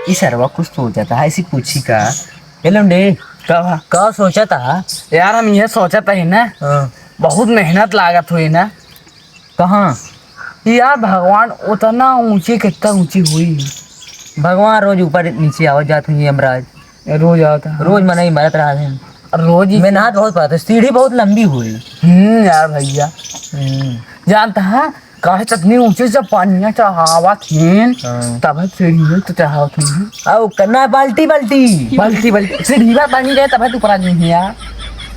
इस सरवा कुछ सोचा था ऐसी पूछी का एलम डे कहा का सोचा था। यार हम यह सोचा था ही ना, हाँ, बहुत मेहनत लागत हुई ना कहाँ यार। भगवान उतना ऊंची कितना ऊंची हुई भगवान रोज ऊपर नीचे आवत जात हुई यमराज। रोज आता रोज मना ही मरत रहा है। रोज ही मेहनत बहुत पाता सीढ़ी बहुत लंबी हुई। यार भैया हम्म, जानता है काहे इतनी ऊंचे जब पानी चढ़ावा थीन हाँ। तब सीढ़ी तो चढ़ावा थीन आओ करना है बाल्टी बाल्टी बल्कि बल्कि सीढ़ी पर पानी गए तब तू ऊपर आदमी यार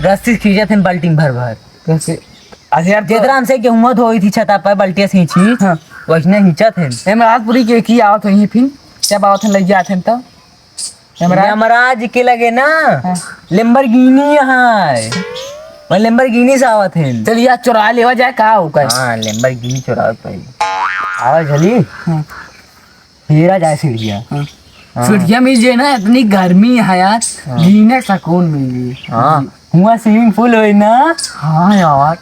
रस्सी खींचे थे बाल्टी में भर भर। कैसे। अरे यार जितना हमसे गेहूं धोई थी छता पर बाल्टियां खींची हाँ वैसने खींचा थे। हेमराजपुरी के आवत हुई फिर जब आवत लग जाते तो यमराज के लगे ना हाँ। लेम्बरगिनी है वह लेम्बरगिनी से आवत है। चलिए आज चुरा लेवा जाए का होकर हाँ लेम्बरगिनी चुराव पहले आवाज झली हाँ। हीरा जाए सीढ़िया। हाँ। हाँ। सीढ़िया मिल जाए ना, इतनी गर्मी है यार, हाँ। जीने सुकून मिल जाए। हाँ हुआ स्विमिंग पूल हो ना। हाँ यार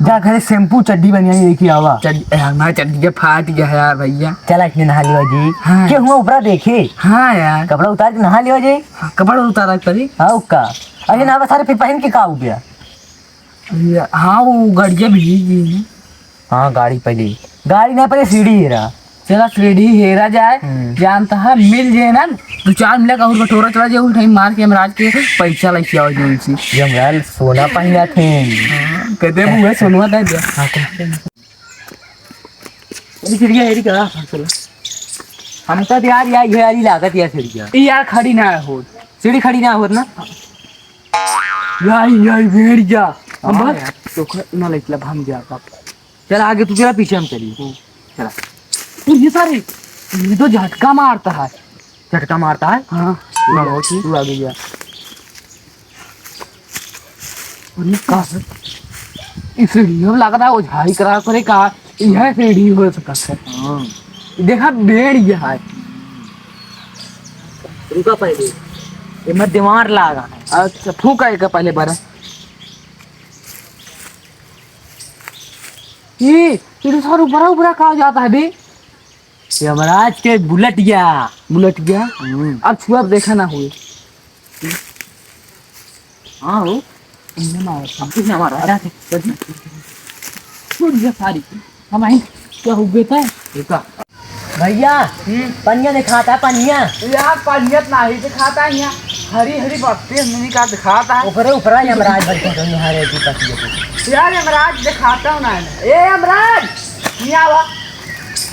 जा घरे शैम्पू चड्डी बनिया देखी आवा हमारा चड्डी फाट गया है यार भैया। चला इतने नहा लिया जी। हाँ। के हुआ ऊपरा देखे हाँ यार कपड़ा उतार के नहा लिया जी। कपड़ा उतारा करी। हाँ उक्का अरे ना सारे फिर पहन के का हो गया। हाँ वो गड़िया भीग गई है। हाँ गाड़ी पहले गाड़ी ना पहले सीढ़ी हीरा। चला सीढ़ी हेरा जाए जानता है मिल जाए ना दो चार मिलेगा और बटोरा चला जाए उस टाइम मार के हमराज के पैसा लेके आओ जो इनसे यमराज सोना पहना थे। कहते बुआ सुनवा दे दिया। सीढ़िया हेरी का हम तो यार ये वाली लागत यार सीढ़िया यार खड़ी ना हो सीढ़ी खड़ी ना होत ना यार यार भेड़ जा अब हाँ बस तो ना लेके हम जा पाप चल आगे तू चला पीछे हम चलिए चला। ये सारे ये तो झटका मारता है। झटका मारता है। हाँ तू आगे जा और ये कहा इस सीढ़ी लग रहा है वो झाड़ी करा करे कहा यह सीढ़ी हो सकता है। हाँ देखा भेड़ यह है। रुका पहले ये मत दिमाग लागा है। अच्छा फूका एक पहले बार ये तो सारा ऊपर ऊपर कहा जाता है बे। यमराज के बुलेट गया। बुलेट गया अब छुआ देखा ना हुए। हाँ हो हमसे हमारा छूट गया सारी हम आई क्या हो गया था। रुका भैया पनिया दिखाता है पनिया यार पंडित नहीं दिखाता है यहाँ हरी हरी बत्ती मिनी का दिखाता है। ऊपर ऊपर यमराज बैठे तो हरे की पतिया यार यमराज दिखाता हूँ ना ए यमराज यहाँ आवा।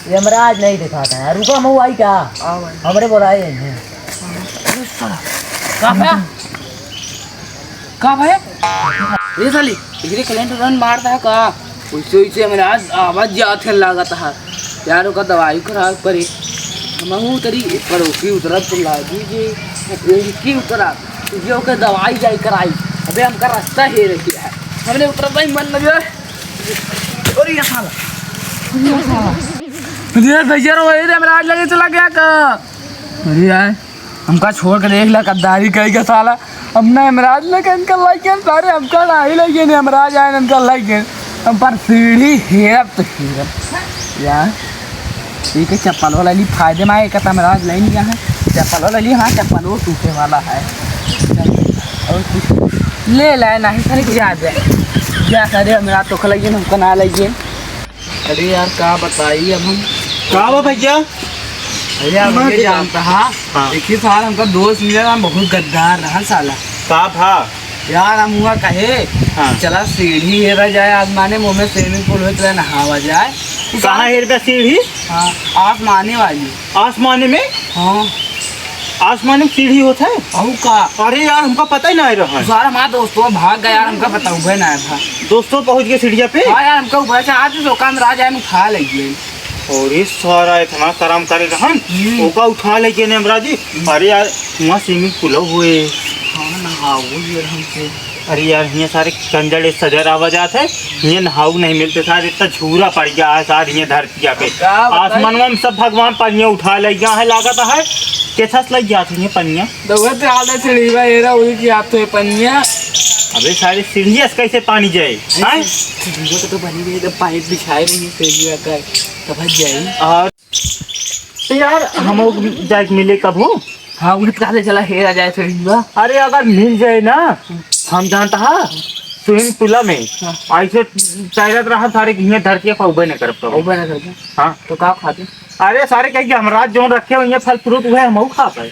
यमराज नहीं दिखाता है। रुका मैं आई क्या हमरे बोलाए हैं। कहाँ भैया कहाँ भैया ये साली इधर कलेंट रन मारता है कहाँ वैसे वैसे यमराज आवाज जाते लागत है यार उसका दवाई खराब करे हम तरी पर की उतरा तो लागी की उतरा तुझे ओके दवाई जाई कराई अबे हमका रास्ता हे रही है हमने उतरा भाई मन लगे और ये साला यार भैया रो ये यमराज लगे चला गया का। अरे यार हमका छोड़ के देख ला गद्दारी करेगा साला। अब ना यमराज ने कहीं कर लाइक सारे हमका ना ही लगे ने यमराज आए इनका लाइक हम पर सीढ़ी हेरब तो हेरब यार ठीक है। चप्पल वाला ली फायदे में एक यमराज ले लिया है चप्पल वाला ली। हाँ चप्पल वो टूटे वाला है और कुछ ले लाए नहीं सारे कुछ याद है क्या करे यमराज तो खिलाइए हमको ना लगे। अरे यार क्या बताइए अब हम का भैया अरे यार मुझे जानता हाँ देखिए साल हमका दोस्त मिला हम बहुत गद्दार रहा साला का भा यार हम हुआ कहे हाँ। चला सीढ़ी हेरा जाए आसमाने मुँह में स्विमिंग पूल हो चला नहावा जाए कहाँ है रुपया सीढ़ी हाँ आसमाने वाली आसमानी में हाँ आसमानी में सीढ़ी होता है। अहू का अरे यार हमको पता ही नहीं रहा है। सारा हमारा दोस्तों भाग गया यार हमका पता हुआ ना था। दोस्तों पहुंच गए सीढ़िया पे। हाँ यार हमका ऊपर से आज दुकान राज आए उठा लेंगे और ये सारा इतना काम करे रहन ओका उठा लेके ने हमरा जी। अरे यार वहाँ स्विमिंग पूल हुए हाँ नहाओ ये हमसे। अरे यार ये सारे कंजड़ सजर आवाज आते है ये नहाऊ नहीं मिलते सारे इतना झूरा पड़ गया है सारे ये धरतिया पे आसमान में सब भगवान पनिया उठा ले गया है लागत है कैसा लग गया था ये पनिया दौड़ते आले सीढ़ीवा हेरा उही की आप तो पनिया। अबे सारे सीढ़िया से कैसे पानी जाए हैं सीढ़ीवा तो बनी रही तो पाइप बिछाए रही सीढ़ीवा का तब जाए। और तो यार हम जाके मिले कब हो? हाँ वो कहा चला हेरा जाए फिर बा। अरे अगर मिल जाए ना, हम जानता है स्विमिंग पूल में ऐसे तैरत रहा सारे घिया धरती पर उबे न कर पाओ। वो बना करके हाँ तो का खाते अरे सारे कह हमरा जो रखे हुए फल फ्रूट हुए हम खा पाए।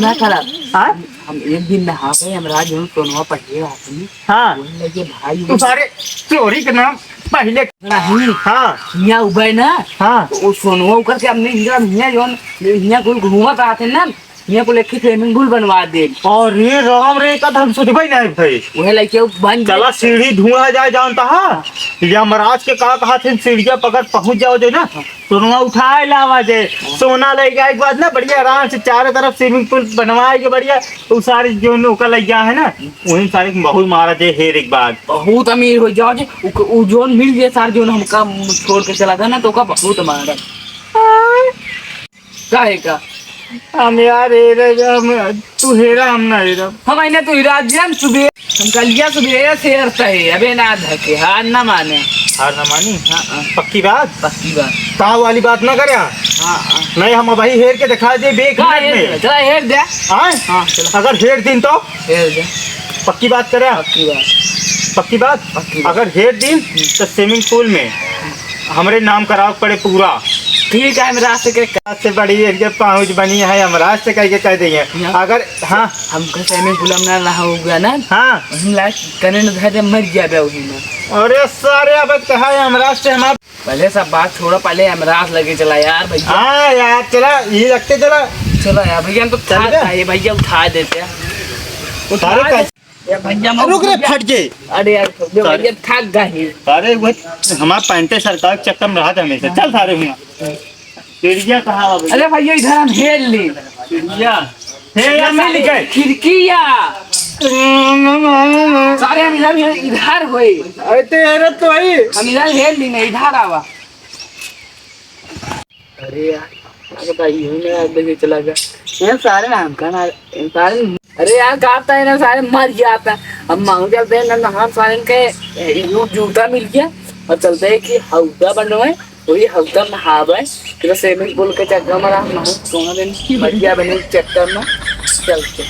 ना खराब। हाँ हम एक दिन नहा गए हमरा जो सोनवा पहले आते हाँ बोलने लगे भाई तू सारे चोरी के नाम पहले नहीं हाँ हिया उबे ना हाँ तो वो सोनवा करके हमने हिया जो हिया कुल घूमत आते ना हिया को लेके स्विमिंग पूल बनवा दे और ये राम रे का हम सोचबे नहीं भाई। वह लेके बन चला सीढ़ी ढूंढा जाए जानता है यमराज के कहा थे सीढ़िया पकड़ पहुंच जाओ जो ना सोना उठाए लावा जे सोना ले गया एक बाद ना बढ़िया आराम से चारों तरफ स्विमिंग पूल बनवाए के बढ़िया वो सारी जो नौका लग गया है ना वही सारी बहुत मारा जे हेर एक बार बहुत अमीर हो जाओ जे वो जोन मिल गया सार जोन हमका छोड़ के चला था ना तो का बहुत मारा काहे का हम यार तू हेरा हम ना हेरा हम आइने तो राजन सुबह हम कलिया सुबह से हरता है अबे ना धके हार ना माने हार ना मानी। हाँ पक्की बात पक्की बात ताव वाली बात ना करे। हाँ नहीं हम भाई हेर के दिखा दे बेक में चला हेर दे हाँ हाँ चला अगर हेर दिन तो हेर दे पक्की बात करे। पक्की बात पक्की बात पक्की बात। अगर हेर दिन तो स्विमिंग पूल में हमारे नाम कराव पड़े पूरा। ठीक है मेरा से के से बड़ी एक पहुंच बनी है यमराज से कह देंगे अगर हाँ हमका स्विमिंग पूल में ना हो गया ना हाँ वहीं लाइक करने न धरे मर जाबे वहीं में। अरे सारे अब कहा यमराज से हम पहले सब बात छोड़ो पहले यमराज लगे चला यार भैया। हाँ यार चला ये रखते चला चलो यार भैया हम तो चल था गया? ये भैया उठा देते हैं सारे पैसे भैया रुक रे फट गए। अरे यार भैया थक गए सारे वो हमारे पैंटे सरकार के चक्कर में रहा था हमेशा। चल सारे हुआ चिड़िया कहा अरे भैया इधर हम हेल ली चिड़िया हे मिल गए खिड़किया सारे हम इधर हुए अरे तेरे तो आई हम इधर हेल ली नहीं इधर आवा। अरे यार भाई यूं ना देखे चला गया ये सारे ना हम खाना सारे। अरे यार काटता है ना सारे मर जाता हम मांग चलते हैं ना हम सारे के जूता मिल गया और चलते हैं कि हौदा बनवाए वही हौदा में नहावे फिर स्विमिंग पूल के चक्कर में हम सोना दिन मर गया बने चक्कर में चलते